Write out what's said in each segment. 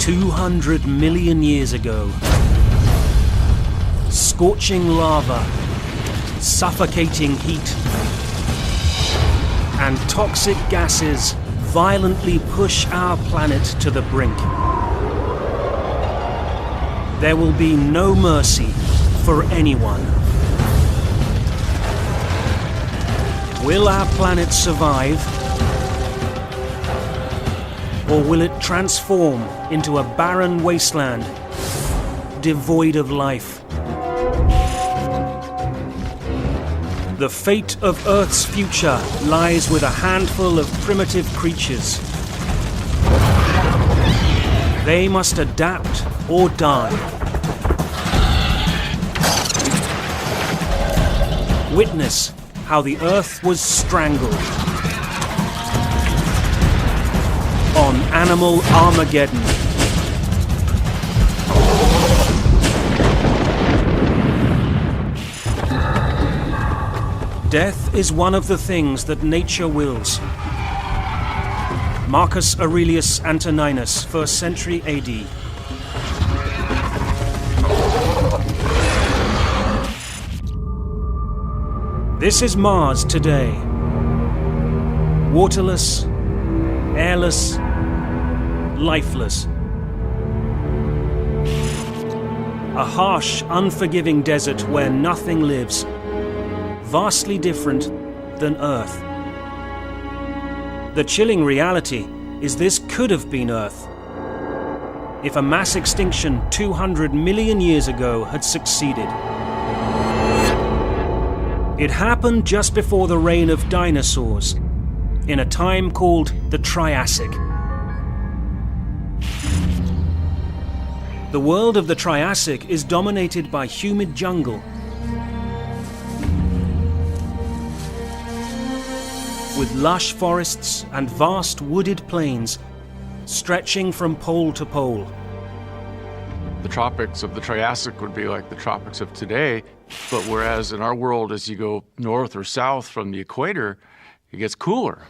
200 million years ago. Scorching lava, suffocating heat, and toxic gases violently push our planet to the brink. There will be no mercy for anyone. Will our planet survive? Or will it transform into a barren wasteland, devoid of life? The fate of Earth's future lies with a handful of primitive creatures. They must adapt or die. Witness how the Earth was strangled. On Animal Armageddon. Death is one of the things that nature wills. Marcus Aurelius Antoninus, 1st century AD. This is Mars today. Waterless, airless, lifeless. A harsh, unforgiving desert where nothing lives. Vastly different than Earth. The chilling reality is this could have been Earth if a mass extinction 200 million years ago had succeeded. It happened just before the reign of dinosaurs, in a time called the Triassic. The world of the Triassic is dominated by humid jungle, with lush forests and vast wooded plains stretching from pole to pole. The tropics of the Triassic would be like the tropics of today, but whereas in our world, as you go north or south from the equator, it gets cooler.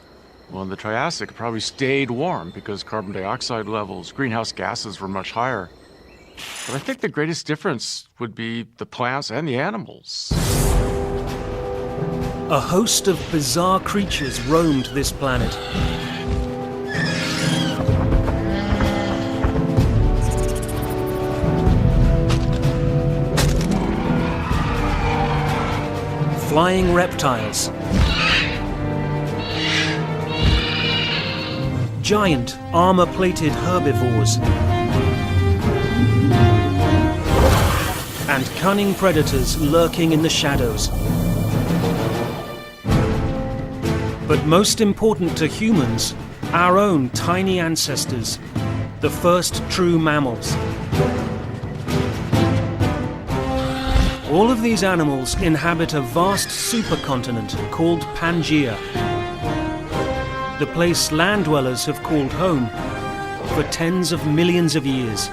Well, in the Triassic, it probably stayed warm because carbon dioxide levels, greenhouse gases were much higher. But I think the greatest difference would be the plants and the animals. A host of bizarre creatures roamed this planet. Flying reptiles, giant armor-plated herbivores, and cunning predators lurking in the shadows. But most important to humans, our own tiny ancestors, the first true mammals. All of these animals inhabit a vast supercontinent called Pangaea, the place land dwellers have called home for tens of millions of years.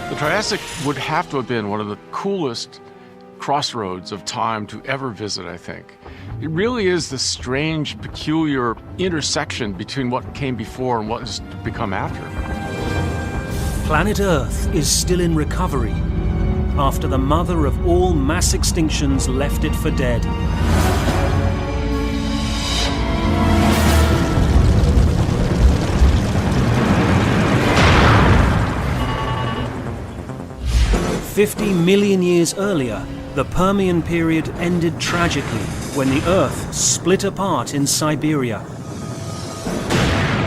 The Triassic would have to have been one of the coolest crossroads of time to ever visit, I think. It really is this strange, peculiar intersection between what came before and what has become after. Planet Earth is still in recovery after the mother of all mass extinctions left it for dead. "50 million years earlier, the Permian period ended tragically when the Earth split apart in Siberia,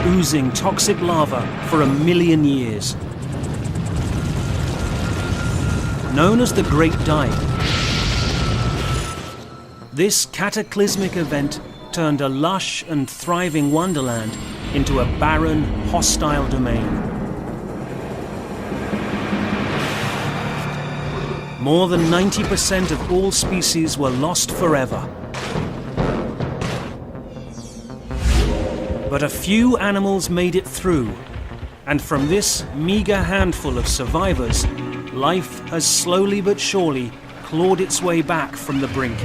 oozing toxic lava for 1 million years. Known as the Great Dyke, this cataclysmic event turned a lush and thriving wonderland into a barren, hostile domain. More than 90% of all species were lost forever. But a few animals made it through, and from this meager handful of survivors, life has slowly but surely clawed its way back from the brink.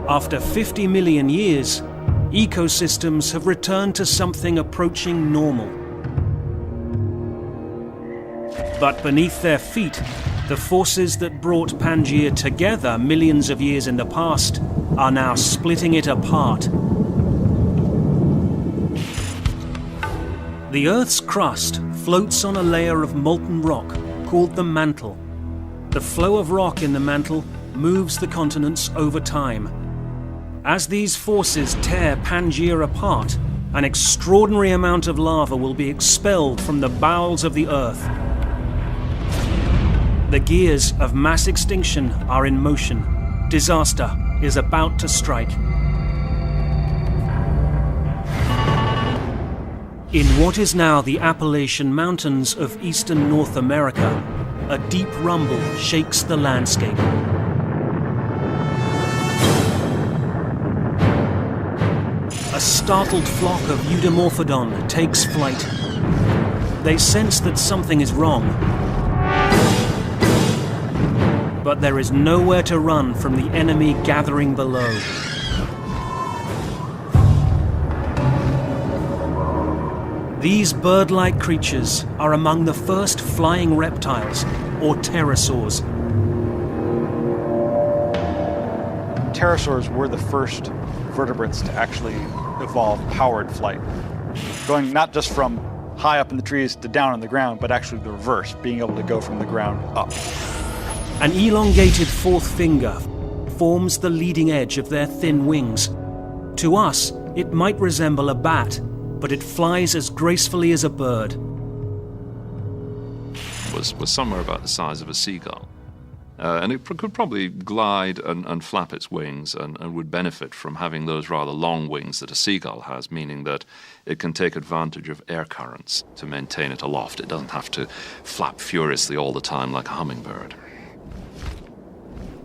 After 50 million years, ecosystems have returned to something approaching normal. But beneath their feet, the forces that brought Pangaea together millions of years in the past are now splitting it apart. The Earth's crust floats on a layer of molten rock called the mantle. The flow of rock in the mantle moves the continents over time. As these forces tear Pangaea apart, an extraordinary amount of lava will be expelled from the bowels of the Earth. The gears of mass extinction are in motion. Disaster is about to strike. In what is now the Appalachian Mountains of eastern North America, a deep rumble shakes the landscape. A startled flock of Eudimorphodon takes flight. They sense that something is wrong. But there is nowhere to run from the enemy gathering below. These bird-like creatures are among the first flying reptiles, or pterosaurs. Pterosaurs were the first vertebrates to actually evolve powered flight, going not just from high up in the trees to down on the ground, but actually the reverse, being able to go from the ground up. An elongated fourth finger forms the leading edge of their thin wings. To us, it might resemble a bat, but it flies as gracefully as a bird. Was somewhere about the size of a seagull. And it could probably glide and flap its wings and would benefit from having those rather long wings that a seagull has, meaning that it can take advantage of air currents to maintain it aloft. It doesn't have to flap furiously all the time like a hummingbird.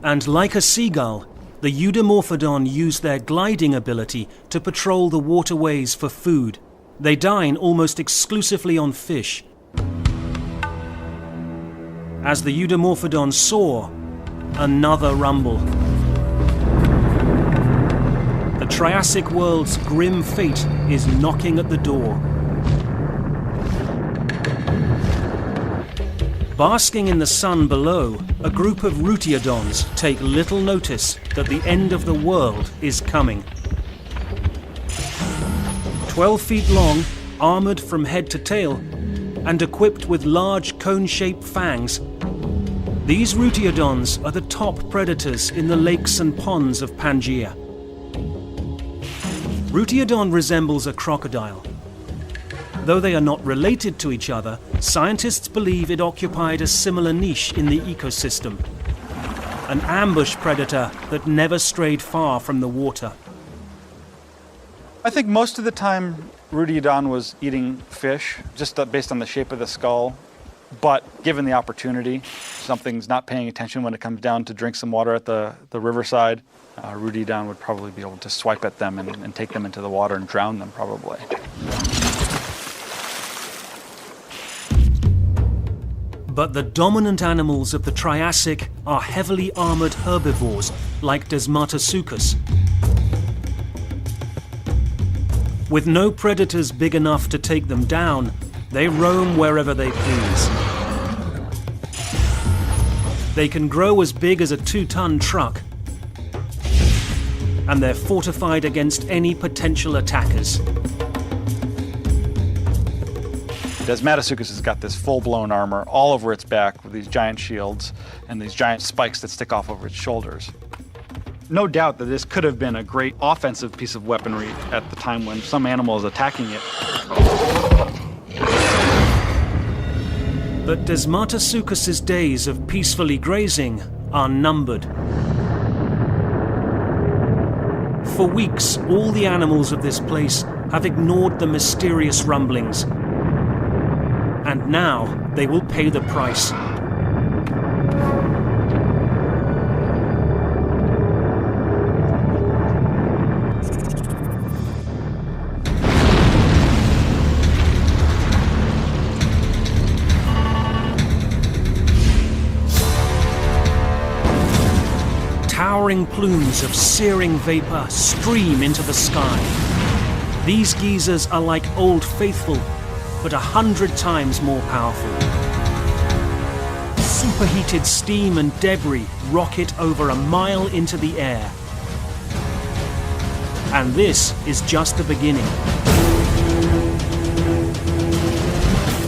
And like a seagull, the Eudimorphodon use their gliding ability to patrol the waterways for food. They dine almost exclusively on fish. As the Eudimorphodon soar, another rumble. The Triassic world's grim fate is knocking at the door. Basking in the sun below, a group of Rutiodons take little notice that the end of the world is coming. 12 feet long, armored from head to tail, and equipped with large cone-shaped fangs, these Rutiodons are the top predators in the lakes and ponds of Pangaea. Rutiodon resembles a crocodile. Though they are not related to each other, scientists believe it occupied a similar niche in the ecosystem. An ambush predator that never strayed far from the water. I think most of the time Rutiodon was eating fish, just based on the shape of the skull. But given the opportunity, something's not paying attention when it comes down to drink some water at the riverside, Rutiodon would probably be able to swipe at them and take them into the water and drown them probably. But the dominant animals of the Triassic are heavily armored herbivores like Desmatasuchus. With no predators big enough to take them down, they roam wherever they please. They can grow as big as a 2-ton truck, and they're fortified against any potential attackers. Desmatasuchus has got this full-blown armor all over its back with these giant shields and these giant spikes that stick off over its shoulders. No doubt that this could have been a great offensive piece of weaponry at the time when some animal is attacking it. But Desmatasuchus's days of peacefully grazing are numbered. For weeks, all the animals of this place have ignored the mysterious rumblings. And now they will pay the price. Towering plumes of searing vapor stream into the sky. These geysers are like Old Faithful, but 100 times more powerful. Superheated steam and debris rocket over a mile into the air. And this is just the beginning.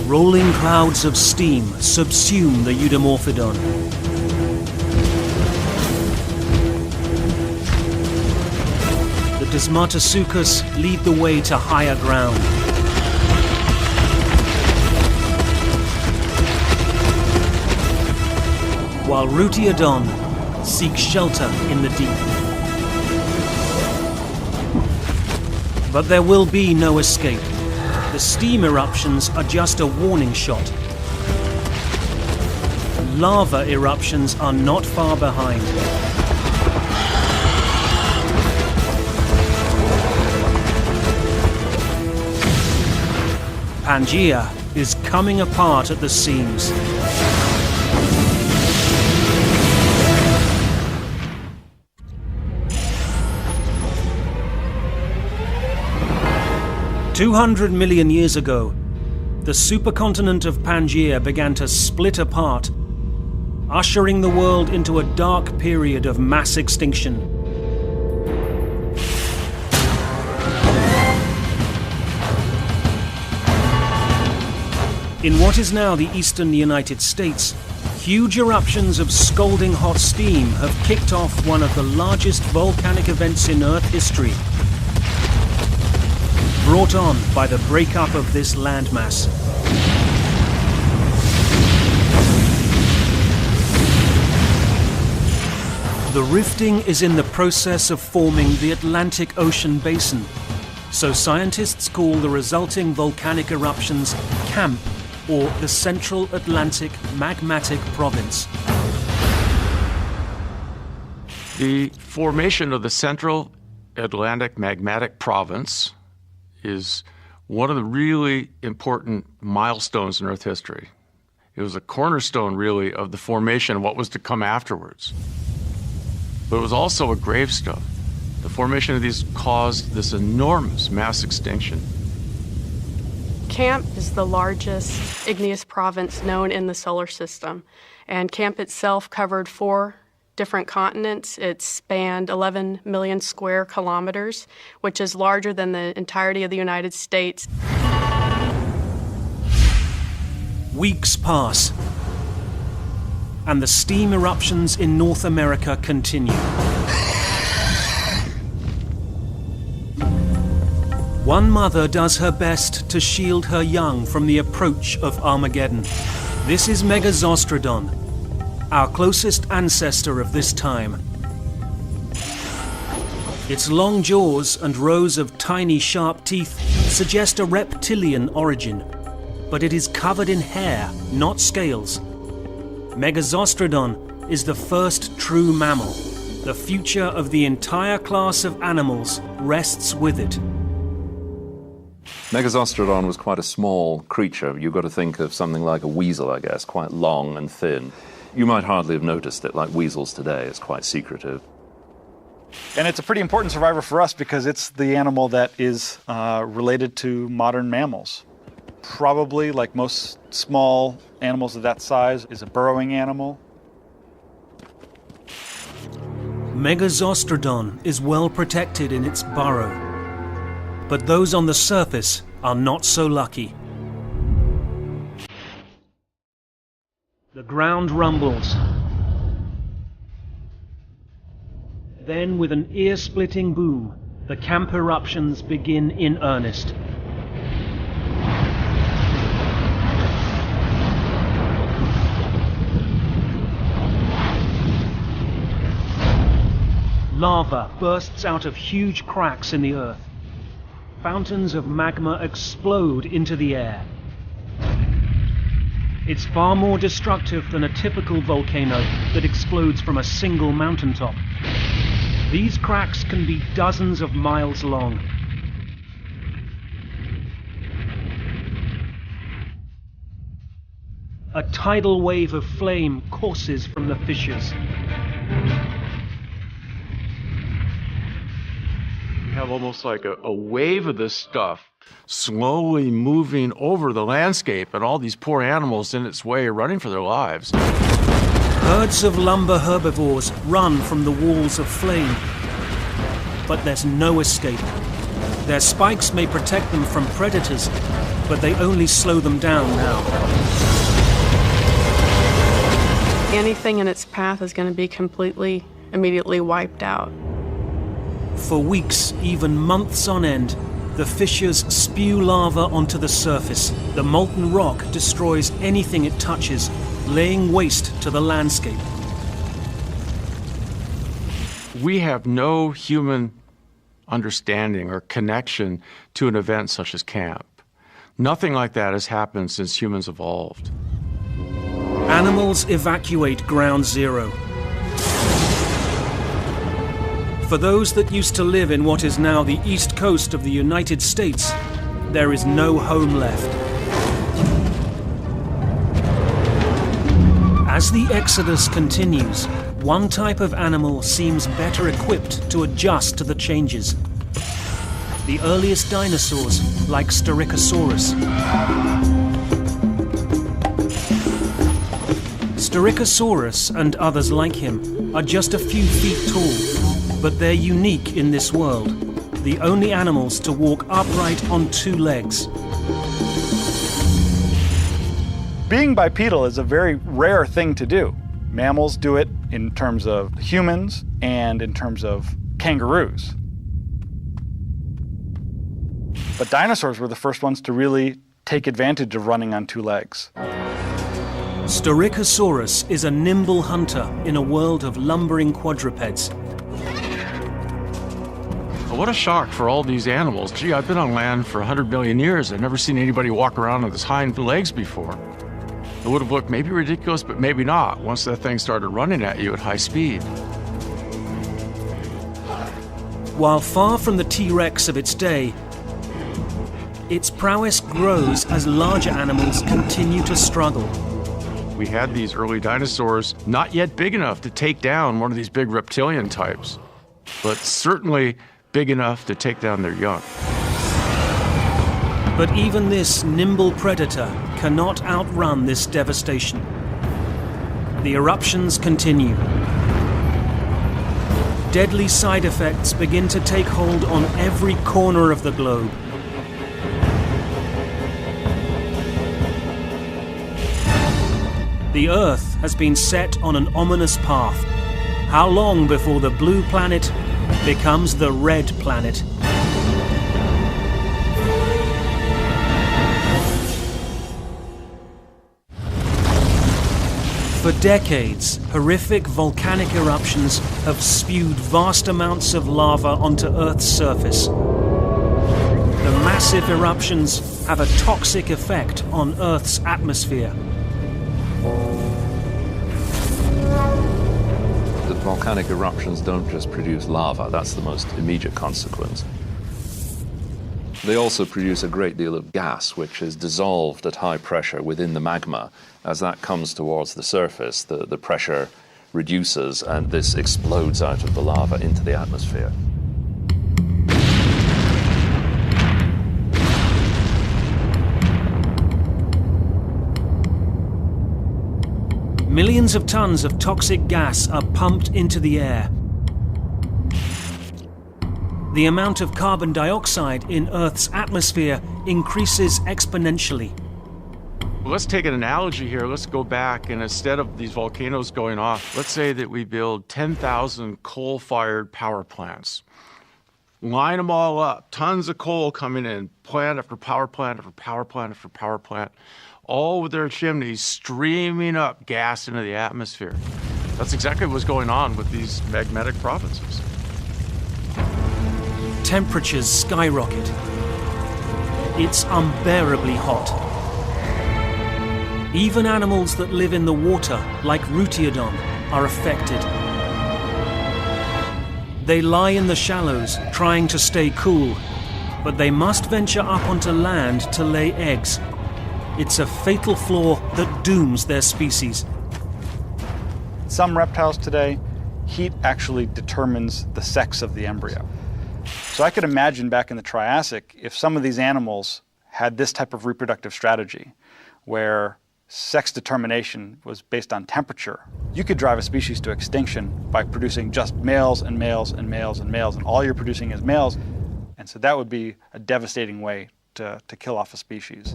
Rolling clouds of steam subsume the Eudimorphodon. The Desmatasuchus lead the way to higher ground. While Rutiodon seeks shelter in the deep. But there will be no escape. The steam eruptions are just a warning shot. Lava eruptions are not far behind. Pangaea is coming apart at the seams. "200 million years ago, the supercontinent of Pangaea began to split apart, ushering the world into a dark period of mass extinction. In what is now the eastern United States, huge eruptions of scalding hot steam have kicked off one of the largest volcanic events in Earth history, brought on by the breakup of this landmass. The rifting is in the process of forming the Atlantic Ocean basin, so scientists call the resulting volcanic eruptions CAMP, or the Central Atlantic Magmatic Province. The formation of the Central Atlantic Magmatic Province is one of the really important milestones in Earth history. It was a cornerstone, really, of the formation of what was to come afterwards. But it was also a gravestone. The formation of these caused this enormous mass extinction. CAMP is the largest igneous province known in the solar system, and CAMP itself covered 4 different continents. It spanned 11 million square kilometers, which is larger than the entirety of the United States. Weeks pass, and the steam eruptions in North America continue. One mother does her best to shield her young from the approach of Armageddon. This is Megazostrodon, our closest ancestor of this time. Its long jaws and rows of tiny sharp teeth suggest a reptilian origin, but it is covered in hair, not scales. Megazostrodon is the first true mammal. The future of the entire class of animals rests with it. Megazostrodon was quite a small creature. You've got to think of something like a weasel, I guess, quite long and thin. You might hardly have noticed it, like weasels today. It's quite secretive. And it's a pretty important survivor for us because it's the animal that is related to modern mammals. Probably, like most small animals of that size, is a burrowing animal. Megazostrodon is well protected in its burrow, but those on the surface are not so lucky. The ground rumbles. Then, with an ear-splitting boom, the camp eruptions begin in earnest. Lava bursts out of huge cracks in the earth. Fountains of magma explode into the air. It's far more destructive than a typical volcano that explodes from a single mountaintop. These cracks can be dozens of miles long. A tidal wave of flame courses from the fissures. We have have almost like a wave of this stuff slowly moving over the landscape, and all these poor animals in its way are running for their lives. Herds of lumber herbivores run from the walls of flame, but there's no escape. Their spikes may protect them from predators, but they only slow them down now. Anything in its path is going to be immediately wiped out. For weeks, even months on end, the fissures spew lava onto the surface. The molten rock destroys anything it touches, laying waste to the landscape. We have no human understanding or connection to an event such as camp. Nothing like that has happened since humans evolved. Animals evacuate ground zero. For those that used to live in what is now the east coast of the United States, there is no home left. As the exodus continues, one type of animal seems better equipped to adjust to the changes. The earliest dinosaurs, like Styracosaurus. Styracosaurus and others like him are just a few feet tall, but they're unique in this world, the only animals to walk upright on two legs. Being bipedal is a very rare thing to do. Mammals do it in terms of humans and in terms of kangaroos. But dinosaurs were the first ones to really take advantage of running on two legs. Styracosaurus is a nimble hunter in a world of lumbering quadrupeds. What a shock for all these animals. Gee, I've been on land for 100 million years. I've never seen anybody walk around on his hind legs before. It would have looked maybe ridiculous, but maybe not, once that thing started running at you at high speed. While far from the T-Rex of its day, its prowess grows as larger animals continue to struggle. We had these early dinosaurs not yet big enough to take down one of these big reptilian types, but certainly big enough to take down their young. But even this nimble predator cannot outrun this devastation. The eruptions continue. Deadly side effects begin to take hold on every corner of the globe. The Earth has been set on an ominous path. How long before the blue planet becomes the red planet? For decades, horrific volcanic eruptions have spewed vast amounts of lava onto Earth's surface. The massive eruptions have a toxic effect on Earth's atmosphere. The volcanic eruptions don't just produce lava, that's the most immediate consequence. They also produce a great deal of gas, which is dissolved at high pressure within the magma. As that comes towards the surface, the pressure reduces and this explodes out of the lava into the atmosphere. Millions of tons of toxic gas are pumped into the air. The amount of carbon dioxide in Earth's atmosphere increases exponentially. Let's take an analogy here. Let's go back, and instead of these volcanoes going off, let's say that we build 10,000 coal-fired power plants. Line them all up, tons of coal coming in, plant after power plant after power plant after power plant, all with their chimneys streaming up gas into the atmosphere. That's exactly what's going on with these magmatic provinces. Temperatures skyrocket. It's unbearably hot. Even animals that live in the water, like Rutiodon, are affected. They lie in the shallows, trying to stay cool, but they must venture up onto land to lay eggs. It's a fatal flaw that dooms their species. Some reptiles today, heat actually determines the sex of the embryo. So I could imagine back in the Triassic if some of these animals had this type of reproductive strategy where sex determination was based on temperature. You could drive a species to extinction by producing just males and males and males and males, and all you're producing is males. And so that would be a devastating way to kill off a species.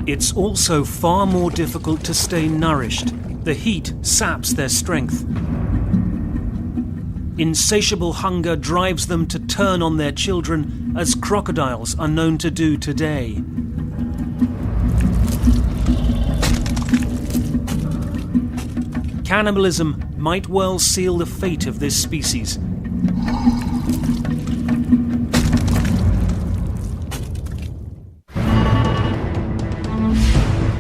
It's also far more difficult to stay nourished. The heat saps their strength. Insatiable hunger drives them to turn on their children, as crocodiles are known to do today. Cannibalism might well seal the fate of this species.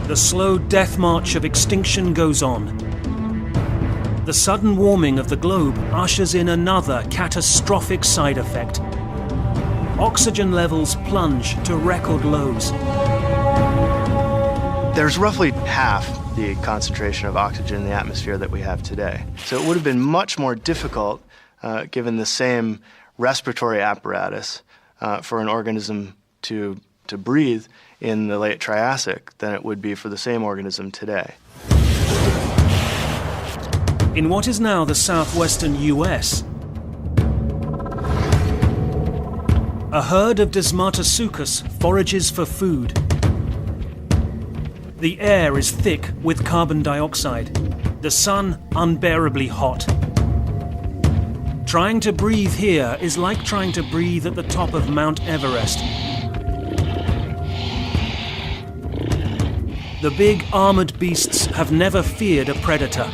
The slow death march of extinction goes on. The sudden warming of the globe ushers in another catastrophic side effect. Oxygen levels plunge to record lows. There's roughly half the concentration of oxygen in the atmosphere that we have today. So it would have been much more difficult, given the same respiratory apparatus, for an organism to breathe in the late Triassic than it would be for the same organism today. In what is now the southwestern US, a herd of Desmatasuchus forages for food. The air is thick with carbon dioxide, the sun unbearably hot. Trying to breathe here is like trying to breathe at the top of Mount Everest. The big armored beasts have never feared a predator.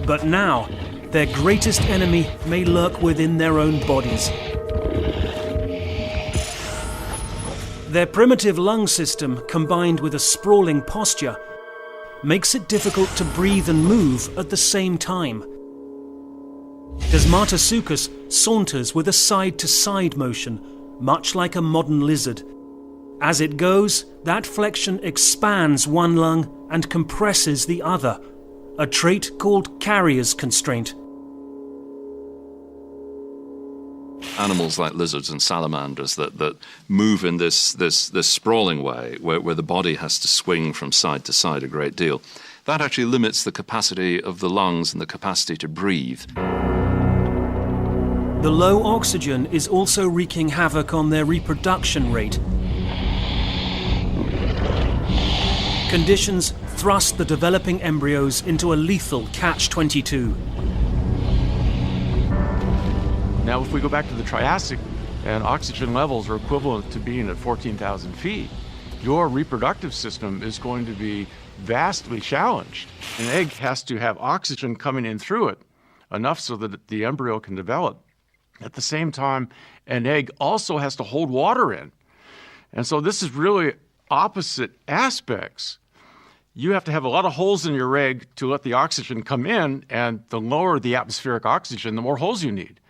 But now, their greatest enemy may lurk within their own bodies. Their primitive lung system, combined with a sprawling posture, makes it difficult to breathe and move at the same time. Desmatasuchus saunters with a side-to-side motion, much like a modern lizard. As it goes, that flexion expands one lung and compresses the other, a trait called carrier's constraint. Animals like lizards and salamanders that move in this sprawling way, where the body has to swing from side to side a great deal, that actually limits the capacity of the lungs and the capacity to breathe. The low oxygen is also wreaking havoc on their reproduction rate. Conditions thrust the developing embryos into a lethal catch-22. Now, if we go back to the Triassic, and oxygen levels are equivalent to being at 14,000 feet, your reproductive system is going to be vastly challenged. An egg has to have oxygen coming in through it, enough so that the embryo can develop. At the same time, an egg also has to hold water in. And so this is really opposite aspects. You have to have a lot of holes in your egg to let the oxygen come in, and the lower the atmospheric oxygen, the more holes you need.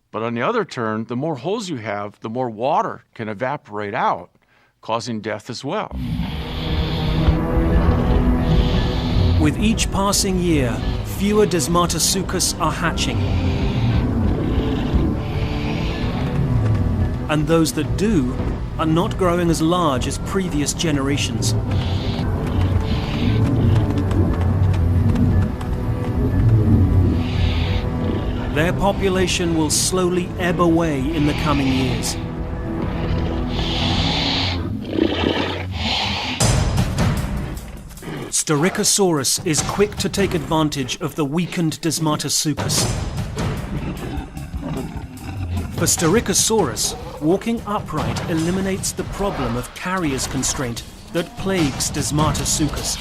But on the other turn, the more holes you have, the more water can evaporate out, causing death as well. With each passing year, fewer Desmatasuchus are hatching. And those that do are not growing as large as previous generations. Their population will slowly ebb away in the coming years. Styracosaurus is quick to take advantage of the weakened Desmatasuchus. For Styracosaurus, walking upright eliminates the problem of carrier's constraint that plagues Desmatasuchus.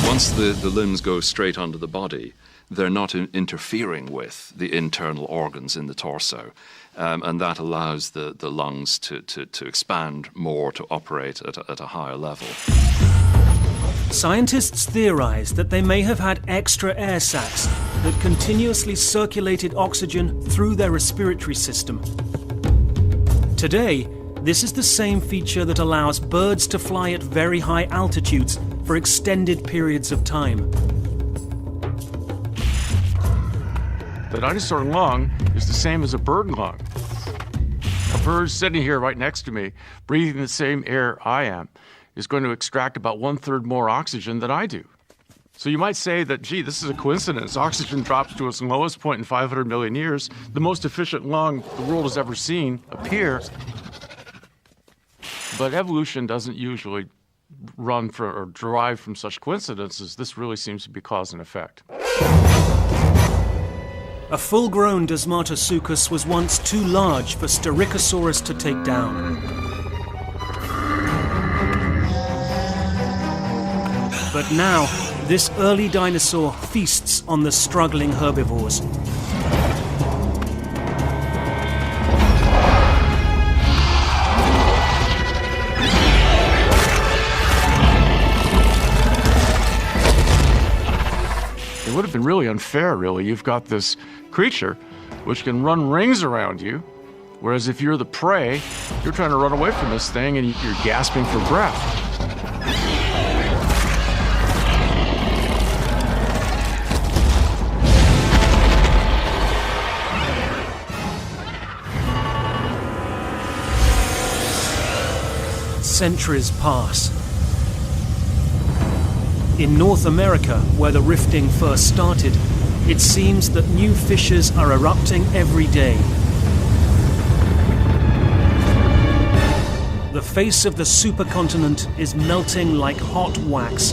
Once the limbs go straight under the body, they're not interfering with the internal organs in the torso. And that allows the lungs to expand more, to operate at a higher level. Scientists theorize that they may have had extra air sacs that continuously circulated oxygen through their respiratory system. Today, this is the same feature that allows birds to fly at very high altitudes for extended periods of time. The dinosaur lung is the same as a bird lung. A bird sitting here right next to me, breathing the same air I am, is going to extract about 1/3 more oxygen than I do. So you might say that, gee, this is a coincidence. Oxygen drops to its lowest point in 500 million years. The most efficient lung the world has ever seen appears. But evolution doesn't usually run for or derive from such coincidences. This really seems to be cause and effect. A full-grown Desmatosuchus was once too large for Styracosaurus to take down. But now, this early dinosaur feasts on the struggling herbivores. It would have been really unfair, really. You've got this creature which can run rings around you, whereas if you're the prey, you're trying to run away from this thing and you're gasping for breath. Centuries pass. In North America, where the rifting first started, it seems that new fissures are erupting every day. The face of the supercontinent is melting like hot wax.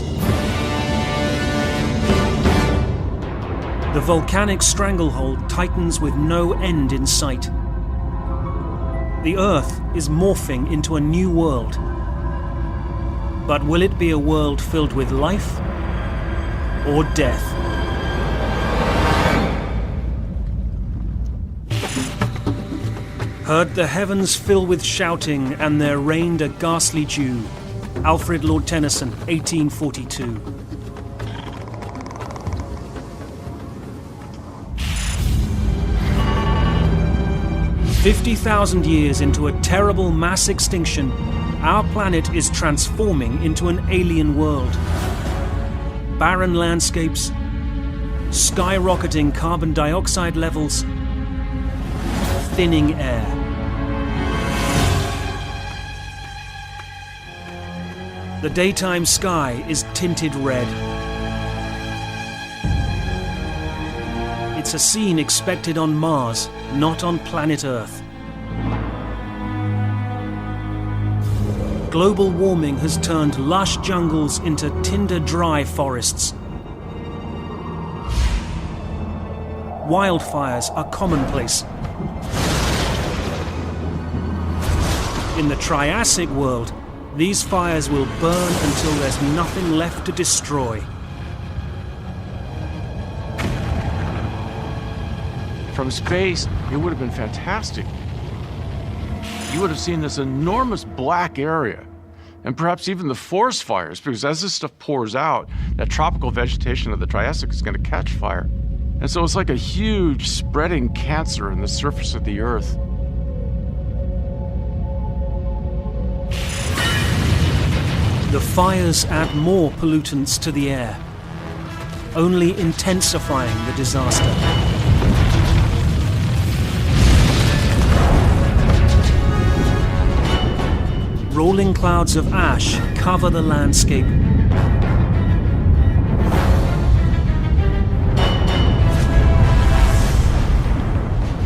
The volcanic stranglehold tightens with no end in sight. The Earth is morphing into a new world. But will it be a world filled with life or death? Heard the heavens fill with shouting, and there rained a ghastly dew. Alfred Lord Tennyson, 1842. "50,000 years into a terrible mass extinction, our planet is transforming into an alien world. Barren landscapes, skyrocketing carbon dioxide levels, thinning air. The daytime sky is tinted red. It's a scene expected on Mars, not on planet Earth. Global warming has turned lush jungles into tinder-dry forests. Wildfires are commonplace. In the Triassic world, these fires will burn until there's nothing left to destroy. From space, it would have been fantastic. You would have seen this enormous black area, and perhaps even the forest fires, because as this stuff pours out, that tropical vegetation of the Triassic is going to catch fire. And so it's like a huge spreading cancer in the surface of the Earth. The fires add more pollutants to the air, only intensifying the disaster. Rolling clouds of ash cover the landscape.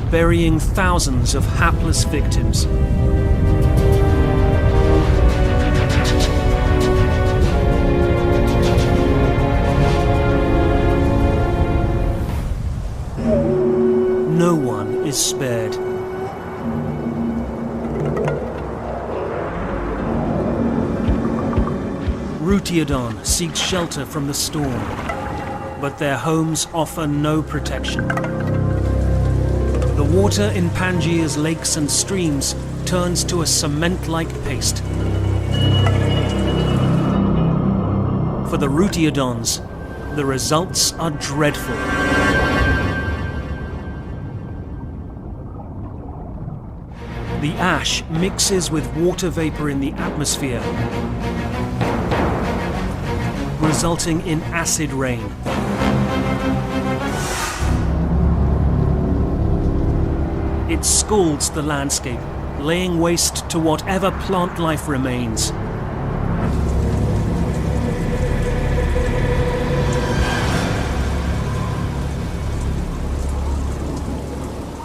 Burying thousands of hapless victims. No one is spared. Rutiodon seeks shelter from the storm, but their homes offer no protection. The water in Pangaea's lakes and streams turns to a cement-like paste. For the Rutiodons, the results are dreadful. The ash mixes with water vapor in the atmosphere, resulting in acid rain. It scalds the landscape, laying waste to whatever plant life remains.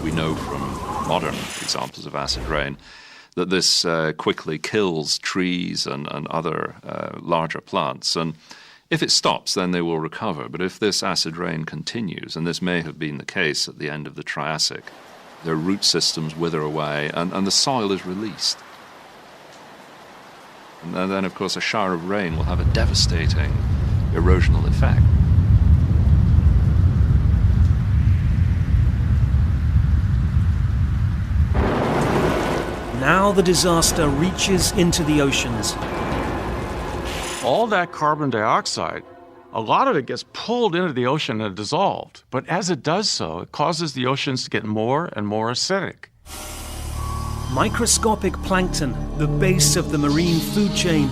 We know from modern examples of acid rain that this quickly kills trees and other larger plants. And if it stops, then they will recover. But if this acid rain continues, and this may have been the case at the end of the Triassic, their root systems wither away and the soil is released. And then, of course, a shower of rain will have a devastating erosional effect. Now the disaster reaches into the oceans. All that carbon dioxide, a lot of it gets pulled into the ocean and dissolved. But as it does so, it causes the oceans to get more and more acidic. Microscopic plankton, the base of the marine food chain,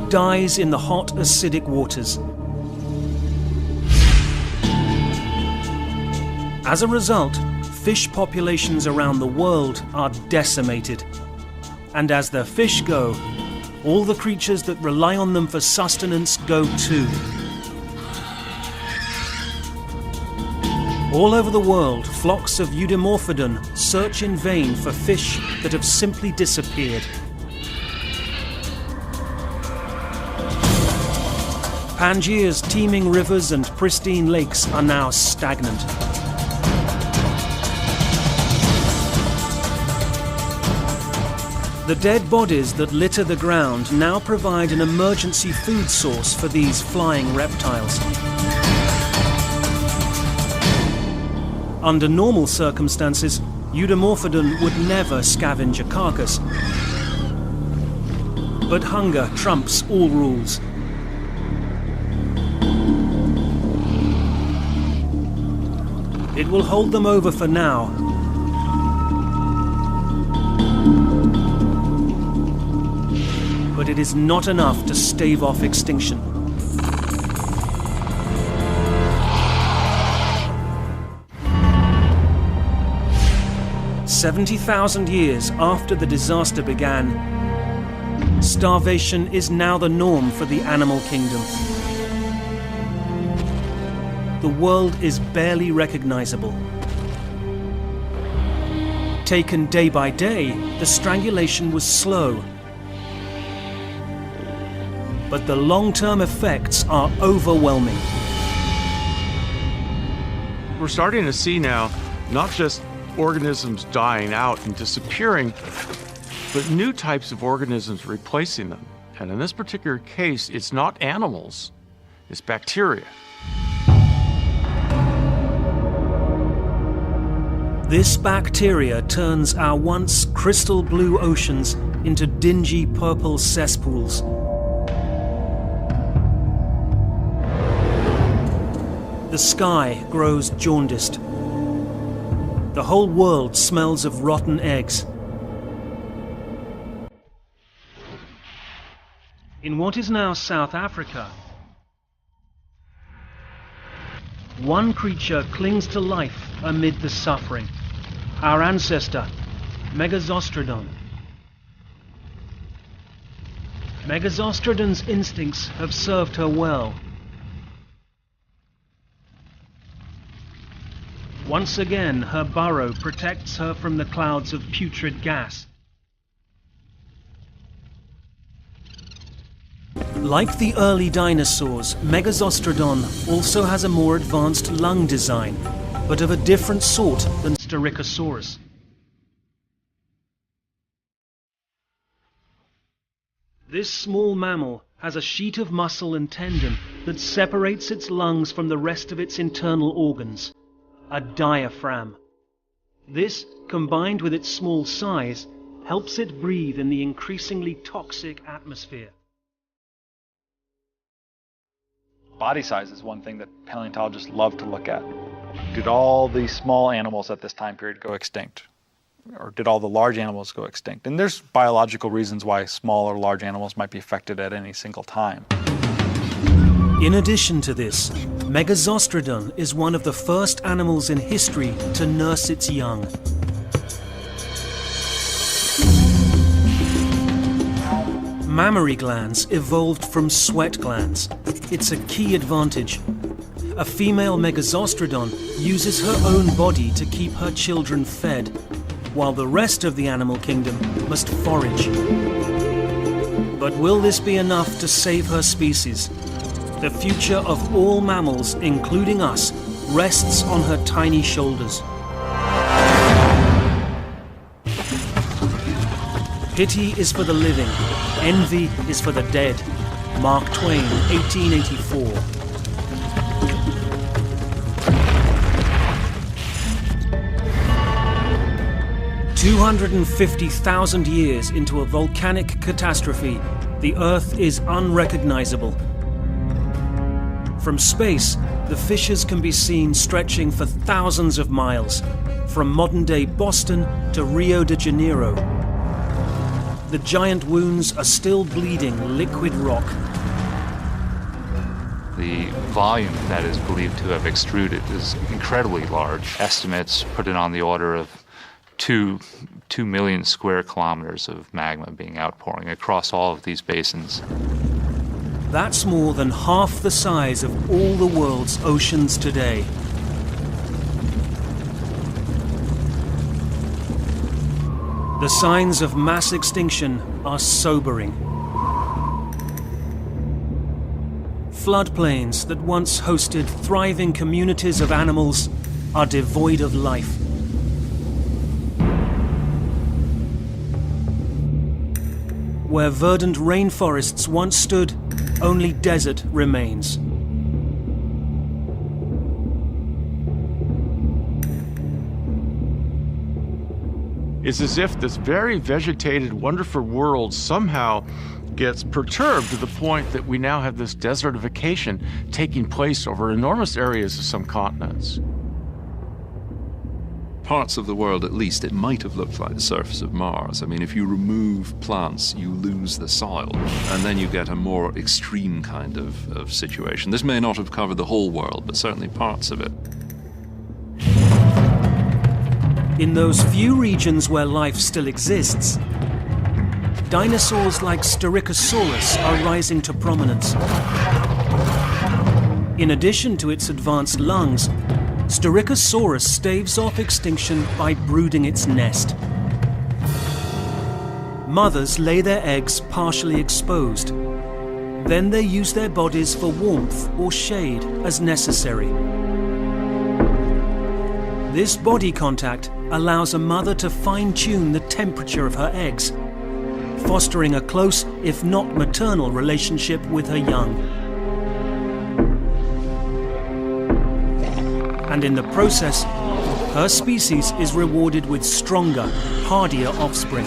dies in the hot acidic waters. As a result, fish populations around the world are decimated. And as the fish go, all the creatures that rely on them for sustenance go too. All over the world, flocks of Eudimorphodon search in vain for fish that have simply disappeared. Pangeia's teeming rivers and pristine lakes are now stagnant. The dead bodies that litter the ground now provide an emergency food source for these flying reptiles. Under normal circumstances, Eudimorphodon would never scavenge a carcass. But hunger trumps all rules. It will hold them over for now. But it is not enough to stave off extinction. "70,000 years after the disaster began, starvation is now the norm for the animal kingdom. The world is barely recognizable. Taken day by day, the strangulation was slow. But the long-term effects are overwhelming. We're starting to see now not just organisms dying out and disappearing, but new types of organisms replacing them. And in this particular case, it's not animals, it's bacteria. This bacteria turns our once crystal blue oceans into dingy purple cesspools. The sky grows jaundiced. The whole world smells of rotten eggs. In what is now South Africa, one creature clings to life amid the suffering. Our ancestor, Megazostrodon. Megazostrodon's instincts have served her well. Once again, her burrow protects her from the clouds of putrid gas. Like the early dinosaurs, Megazostrodon also has a more advanced lung design, but of a different sort than Styracosaurus. This small mammal has a sheet of muscle and tendon that separates its lungs from the rest of its internal organs. A diaphragm. This, combined with its small size, helps it breathe in the increasingly toxic atmosphere. Body size is one thing that paleontologists love to look at. Did all these small animals at this time period go extinct? Or did all the large animals go extinct? And there's biological reasons why small or large animals might be affected at any single time. In addition to this, Megazostrodon is one of the first animals in history to nurse its young. mammary glands evolved from sweat glands. It's a key advantage. A female Megazostrodon uses her own body to keep her children fed, while the rest of the animal kingdom must forage. But will this be enough to save her species? The future of all mammals, including us, rests on her tiny shoulders. Pity is for the living, envy is for the dead. Mark Twain, 1884. "250,000 years into a volcanic catastrophe, the Earth is unrecognizable. From space, the fissures can be seen stretching for thousands of miles, from modern-day Boston to Rio de Janeiro. The giant wounds are still bleeding liquid rock. The volume that is believed to have extruded is incredibly large. Estimates put it on the order of 2 million square kilometers of magma being outpouring across all of these basins. That's more than half the size of all the world's oceans today. The signs of mass extinction are sobering. Floodplains that once hosted thriving communities of animals are devoid of life. Where verdant rainforests once stood, only desert remains. It's as if this very vegetated, wonderful world somehow gets perturbed to the point that we now have this desertification taking place over enormous areas of some continents. Parts of the world, at least, it might have looked like the surface of Mars. I mean, if you remove plants, you lose the soil, and then you get a more extreme kind of situation. This may not have covered the whole world, but certainly parts of it. In those few regions where life still exists, dinosaurs like Styracosaurus are rising to prominence. In addition to its advanced lungs, Styracosaurus staves off extinction by brooding its nest. Mothers lay their eggs partially exposed. Then they use their bodies for warmth or shade as necessary. This body contact allows a mother to fine-tune the temperature of her eggs, fostering a close, if not maternal, relationship with her young. And in the process, her species is rewarded with stronger, hardier offspring.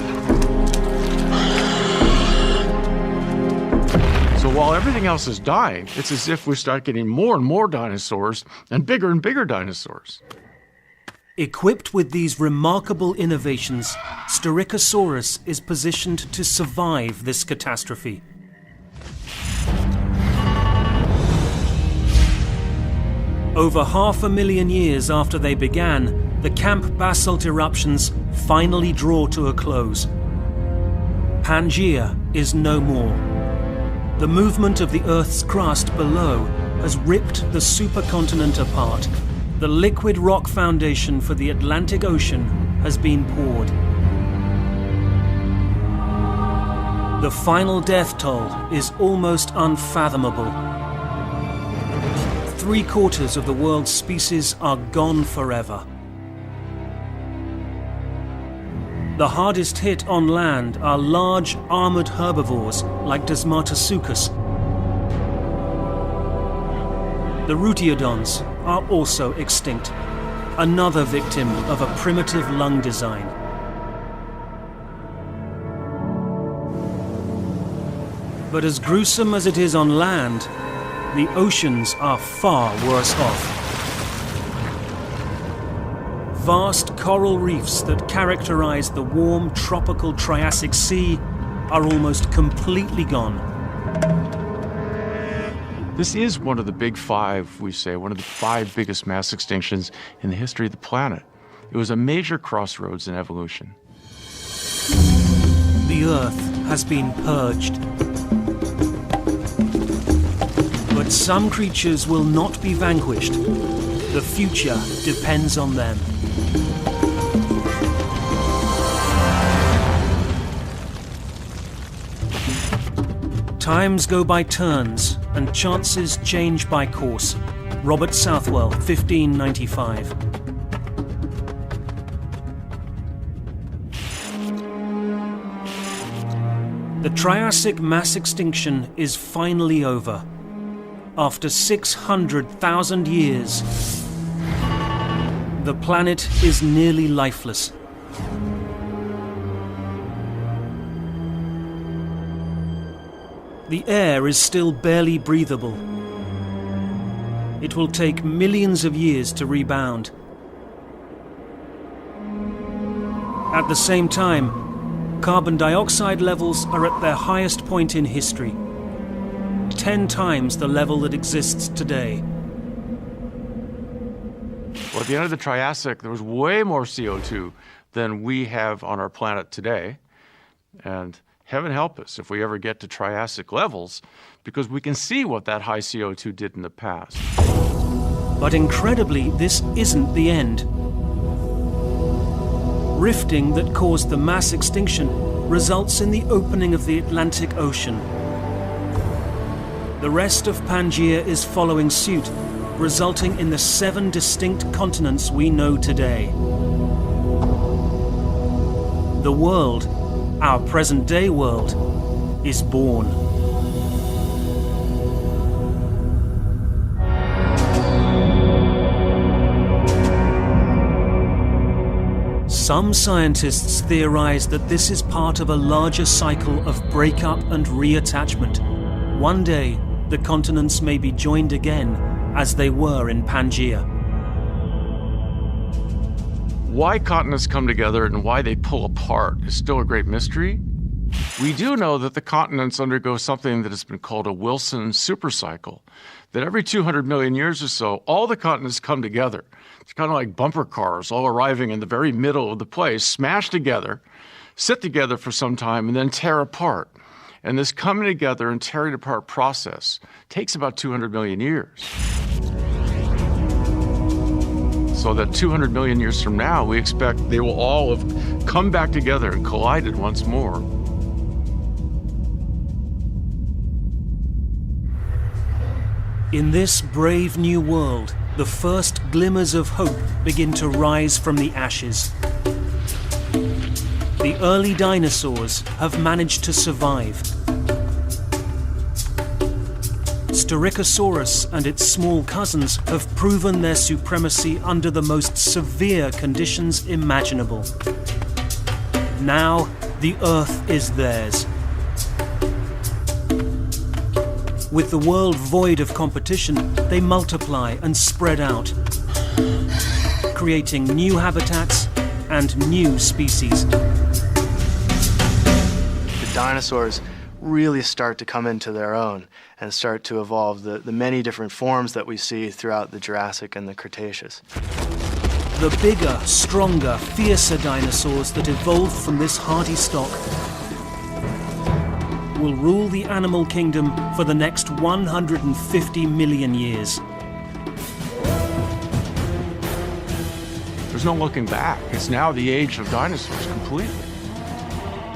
So while everything else is dying, it's as if we start getting more and more dinosaurs and bigger dinosaurs. Equipped with these remarkable innovations, Styracosaurus is positioned to survive this catastrophe. Over 500,000 years after they began, the Camp basalt eruptions finally draw to a close. Pangaea is no more. The movement of the Earth's crust below has ripped the supercontinent apart. The liquid rock foundation for the Atlantic Ocean has been poured. The final death toll is almost unfathomable. 3/4 of the world's species are gone forever. The hardest hit on land are large armored herbivores like Desmartasuchus. The Rutiodons are also extinct, another victim of a primitive lung design. But as gruesome as it is on land, the oceans are far worse off. Vast coral reefs that characterize the warm tropical Triassic Sea are almost completely gone. This is one of the big five, we say, one of the 5 biggest mass extinctions in the history of the planet. It was a major crossroads in evolution. The Earth has been purged. But some creatures will not be vanquished. The future depends on them. Times go by turns, and chances change by course. Robert Southwell, 1595. The Triassic mass extinction is finally over. After 600,000 years, the planet is nearly lifeless. The air is still barely breathable. It will take millions of years to rebound. At the same time, carbon dioxide levels are at their highest point in history, 10 times the level that exists today. Well, at the end of the Triassic, there was way more CO2 than we have on our planet today. And heaven help us if we ever get to Triassic levels, because we can see what that high CO2 did in the past. But incredibly, this isn't the end. Rifting that caused the mass extinction results in the opening of the Atlantic Ocean. The rest of Pangaea is following suit, resulting in the 7 distinct continents we know today. The world, our present-day world, is born. Some scientists theorize that this is part of a larger cycle of breakup and reattachment. One day, the continents may be joined again as they were in Pangaea. Why continents come together and why they pull apart is still a great mystery. We do know that the continents undergo something that has been called a Wilson supercycle, that every 200 million years or so, all the continents come together. It's kind of like bumper cars all arriving in the very middle of the place, smash together, sit together for some time, and then tear apart. And this coming together and tearing apart process takes about 200 million years. So that 200 million years from now, we expect they will all have come back together and collided once more. In this brave new world, the first glimmers of hope begin to rise from the ashes. The early dinosaurs have managed to survive. Styracosaurus and its small cousins have proven their supremacy under the most severe conditions imaginable. Now, the Earth is theirs. With the world void of competition, they multiply and spread out, creating new habitats and new species. The dinosaurs really start to come into their own and start to evolve the many different forms that we see throughout the Jurassic and the Cretaceous. The bigger, stronger, fiercer dinosaurs that evolved from this hardy stock will rule the animal kingdom for the next 150 million years. There's no looking back. It's now the age of dinosaurs completely.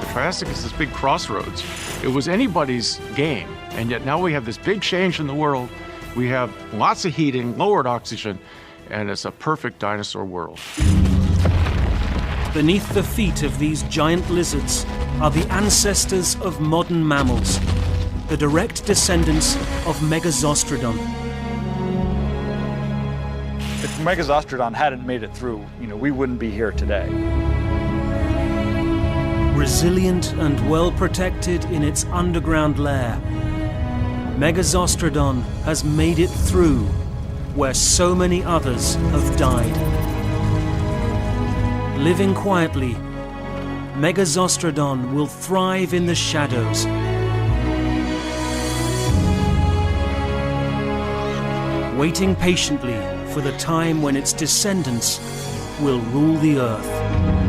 The Triassic is this big crossroads. It was anybody's game, and yet now we have this big change in the world. We have lots of heating, lowered oxygen, and it's a perfect dinosaur world. Beneath the feet of these giant lizards are the ancestors of modern mammals, the direct descendants of Megazostrodon. If Megazostrodon hadn't made it through, we wouldn't be here today. Resilient and well protected in its underground lair, Megazostrodon has made it through where so many others have died. Living quietly, Megazostrodon will thrive in the shadows. Waiting patiently for the time when its descendants will rule the Earth.